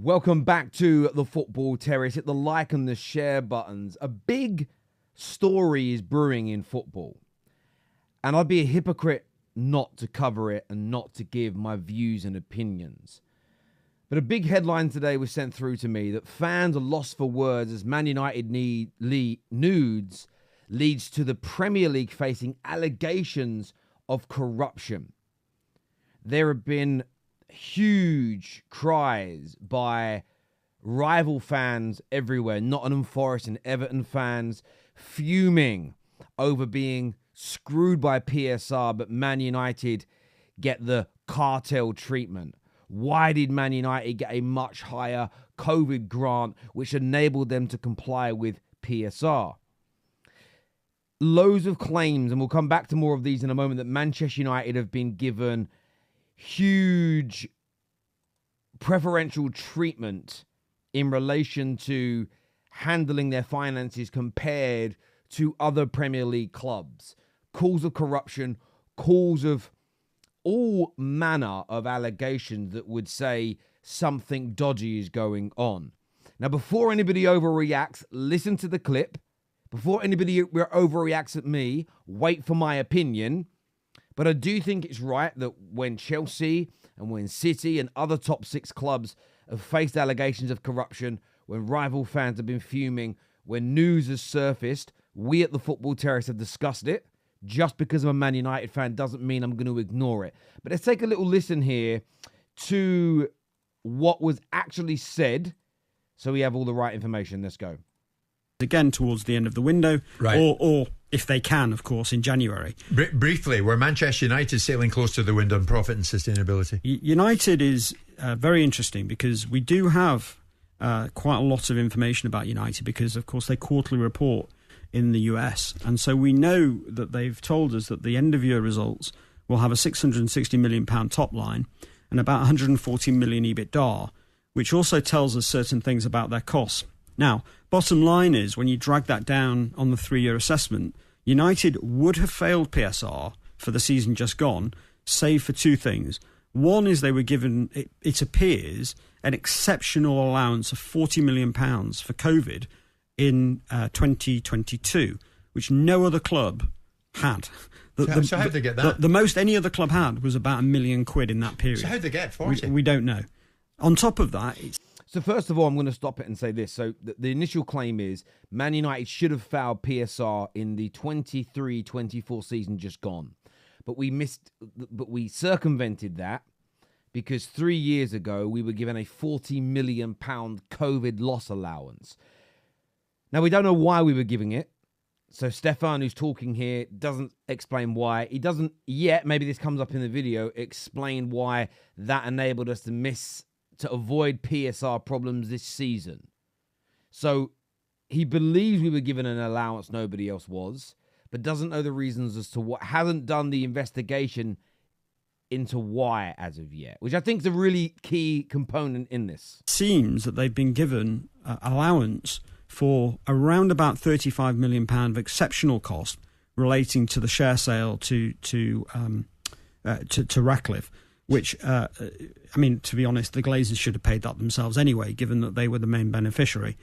Welcome back to the Football Terrace. Hit the like and the share buttons. A big story is brewing in football. And I'd be a hypocrite not to cover it and not to give my views and opinions. But a big headline today was sent through to me that fans are lost for words as Man United nudes leads to the Premier League facing allegations of corruption. There have been huge cries by rival fans everywhere. Nottingham Forest and Everton fans fuming over being screwed by PSR, but Man United get the cartel treatment. Why did Man United get a much higher COVID grant which enabled them to comply with PSR? Loads of claims, and we'll come back to more of these in a moment, that Manchester United have been given huge preferential treatment in relation to handling their finances compared to other Premier League clubs. Calls of corruption, calls of all manner of allegations that would say something dodgy is going on. Now, before anybody overreacts, listen to the clip. Before anybody overreacts at me, wait for my opinion. But I do think it's right that when Chelsea and when City and other top six clubs have faced allegations of corruption, when rival fans have been fuming, when news has surfaced, we at the Football Terrace have discussed it. Just because I'm a Man United fan doesn't mean I'm going to ignore it. But let's take a little listen here to what was actually said so we have all the right information. Let's go. Again towards the end of the window, right. or if they can, of course, in January. Briefly, were Manchester United sailing close to the window on profit and sustainability? United is very interesting because we do have quite a lot of information about United because, of course, they quarterly report in the US. And so we know that they've told us that the end-of-year results will have a £660 million top line and about 140 million EBITDA, which also tells us certain things about their costs. Now, bottom line is, when you drag that down on the 3-year assessment, United would have failed PSR for the season just gone, save for two things. One is they were given, it appears, an exceptional allowance of £40 million for COVID in 2022, which no other club had. So how'd they get that? The most any other club had was about £1 million in that period. So how'd they get 40? We don't know. On top of that, So first of all, I'm going to stop it and say this. So the initial claim is Man United should have fouled PSR in the 23-24 season just gone. But we circumvented that because 3 years ago we were given a £40 million COVID loss allowance. Now, we don't know why we were giving it. So Stefan, who's talking here, doesn't explain why. He doesn't yet, maybe this comes up in the video, explain why that enabled us to avoid PSR problems this season. So he believes we were given an allowance nobody else was, but doesn't know the reasons as to what, hasn't done the investigation into why as of yet, which I think is a really key component in this. Seems that they've been given allowance for around about £35 million of exceptional cost relating to the share sale to Ratcliffe, which, I mean, to be honest, the Glazers should have paid that themselves anyway, given that they were the main beneficiary.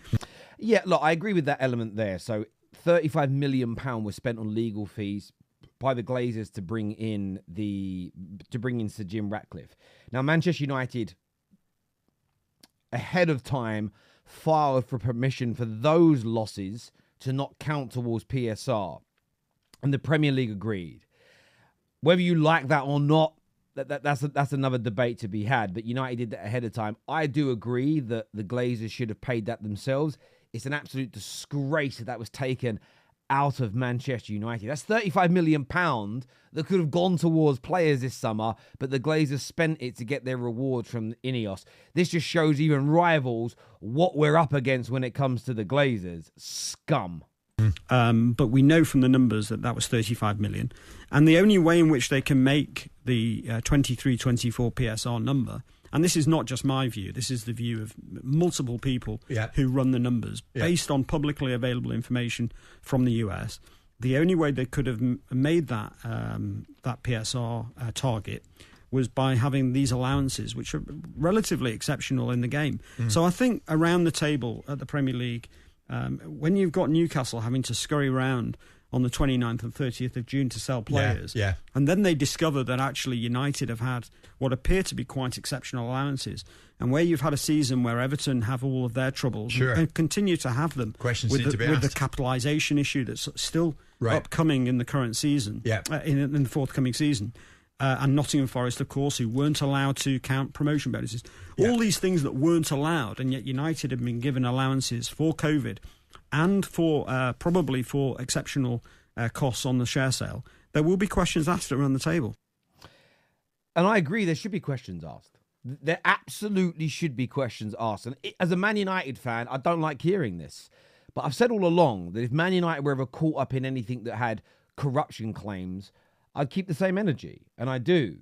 Yeah, look, I agree with that element there. So £35 million was spent on legal fees by the Glazers to bring in Sir Jim Ratcliffe. Now, Manchester United, ahead of time, filed for permission for those losses to not count towards PSR. And the Premier League agreed. Whether you like that or not, that's another debate to be had. But United did that ahead of time. I do agree that the Glazers should have paid that themselves. It's an absolute disgrace that was taken out of Manchester United. That's £35 million that could have gone towards players this summer, but the Glazers spent it to get their reward from Ineos. This just shows even rivals what we're up against when it comes to the Glazers. Scum. But we know from the numbers that was 35 million. And the only way in which they can make the 23-24 PSR number, and this is not just my view, this is the view of multiple people who run the numbers, based on publicly available information from the US, the only way they could have made that PSR target was by having these allowances, which are relatively exceptional in the game. So I think around the table at the Premier League, when you've got Newcastle having to scurry around on the 29th and 30th of June to sell players, and then they discover that actually United have had what appear to be quite exceptional allowances, and where you've had a season where Everton have all of their troubles and continue to have them Questions with need to be asked. the capitalisation issue that's still upcoming in the current season, in the forthcoming season. And Nottingham Forest, of course, who weren't allowed to count promotion bonuses. All these things that weren't allowed, and yet United have been given allowances for COVID and for probably for exceptional costs on the share sale. There will be questions asked around the table. And I agree, there should be questions asked. There absolutely should be questions asked. And as a Man United fan, I don't like hearing this. But I've said all along that if Man United were ever caught up in anything that had corruption claims, I'd keep the same energy, and I do.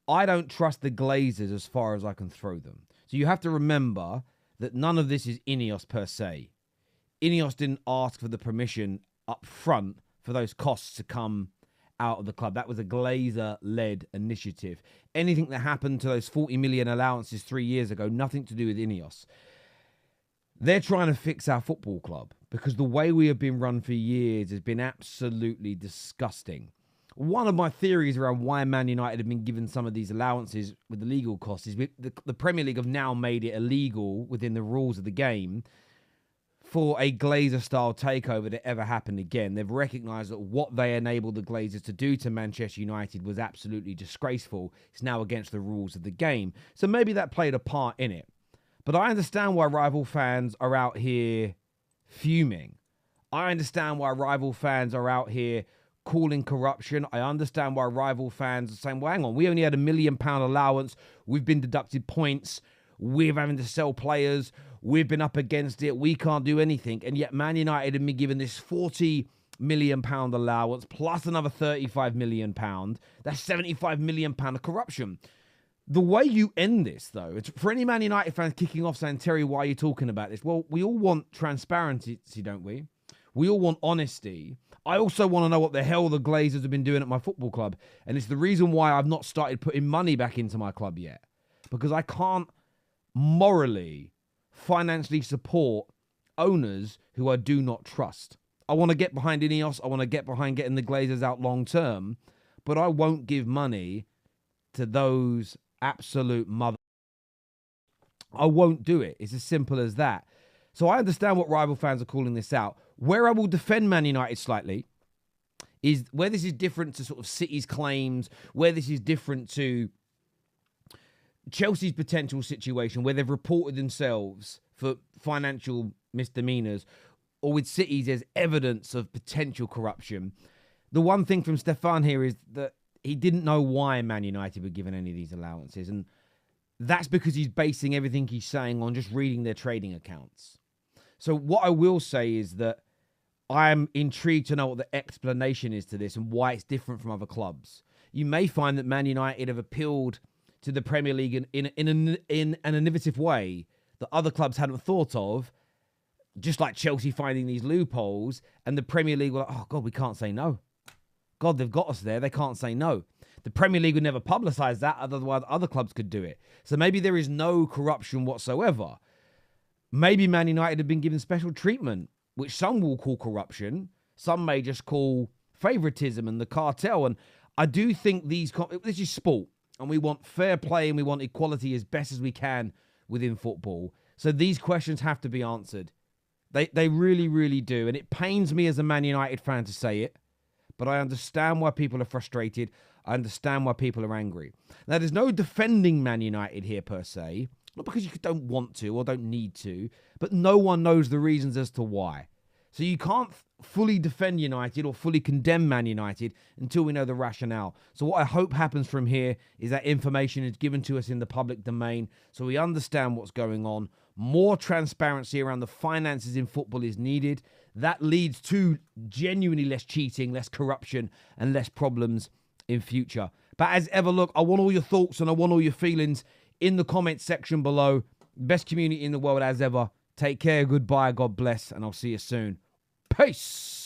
I don't trust the Glazers as far as I can throw them. So you have to remember that none of this is Ineos per se. Ineos didn't ask for the permission up front for those costs to come out of the club. That was a Glazer-led initiative. Anything that happened to those 40 million allowances 3 years ago, nothing to do with Ineos. They're trying to fix our football club because the way we have been run for years has been absolutely disgusting. One of my theories around why Man United have been given some of these allowances with the legal costs is the Premier League have now made it illegal within the rules of the game for a Glazer-style takeover to ever happen again. They've recognised that what they enabled the Glazers to do to Manchester United was absolutely disgraceful. It's now against the rules of the game. So maybe that played a part in it. But I understand why rival fans are out here fuming. I understand why rival fans are out here calling corruption. I understand why rival fans are saying, well, hang on, we only had £1 million allowance. We've been deducted points. We're having to sell players. We've been up against it. We can't do anything. And yet Man United have been given this £40 million allowance plus another £35 million. That's £75 million of corruption. The way you end this, though, it's for any Man United fans kicking off saying, Terry, why are you talking about this? Well, we all want transparency, don't we? We all want honesty. I also want to know what the hell the Glazers have been doing at my football club. And it's the reason why I've not started putting money back into my club yet. Because I can't morally, financially support owners who I do not trust. I want to get behind Ineos. I want to get behind getting the Glazers out long term. But I won't give money to those absolute mother. I won't do it. It's as simple as that. So I understand what rival fans are calling this out. Where I will defend Man United slightly is where this is different to sort of City's claims, where this is different to Chelsea's potential situation, where they've reported themselves for financial misdemeanors, or with City's there's evidence of potential corruption. The one thing from Stefan here is that he didn't know why Man United were given any of these allowances, and that's because he's basing everything he's saying on just reading their trading accounts. So what I will say is that I'm intrigued to know what the explanation is to this and why it's different from other clubs. You may find that Man United have appealed to the Premier League in an innovative way that other clubs hadn't thought of, just like Chelsea finding these loopholes, and the Premier League were like, oh, God, we can't say no. God, they've got us there. They can't say no. The Premier League would never publicise that, otherwise other clubs could do it. So maybe there is no corruption whatsoever. Maybe Man United have been given special treatment, which some will call corruption. Some may just call favouritism and the cartel. And I do think this is sport, and we want fair play and we want equality as best as we can within football. So these questions have to be answered. They really, really do. And it pains me as a Man United fan to say it, but I understand why people are frustrated. I understand why people are angry. Now, there's no defending Man United here per se. Not because you don't want to or don't need to, but no one knows the reasons as to why. So you can't fully defend United or fully condemn Man United until we know the rationale. So what I hope happens from here is that information is given to us in the public domain so we understand what's going on. More transparency around the finances in football is needed. That leads to genuinely less cheating, less corruption, and less problems in future. But as ever, look, I want all your thoughts and I want all your feelings in the comments section below. Best community in the world as ever. Take care, goodbye, God bless, and I'll see you soon. Peace.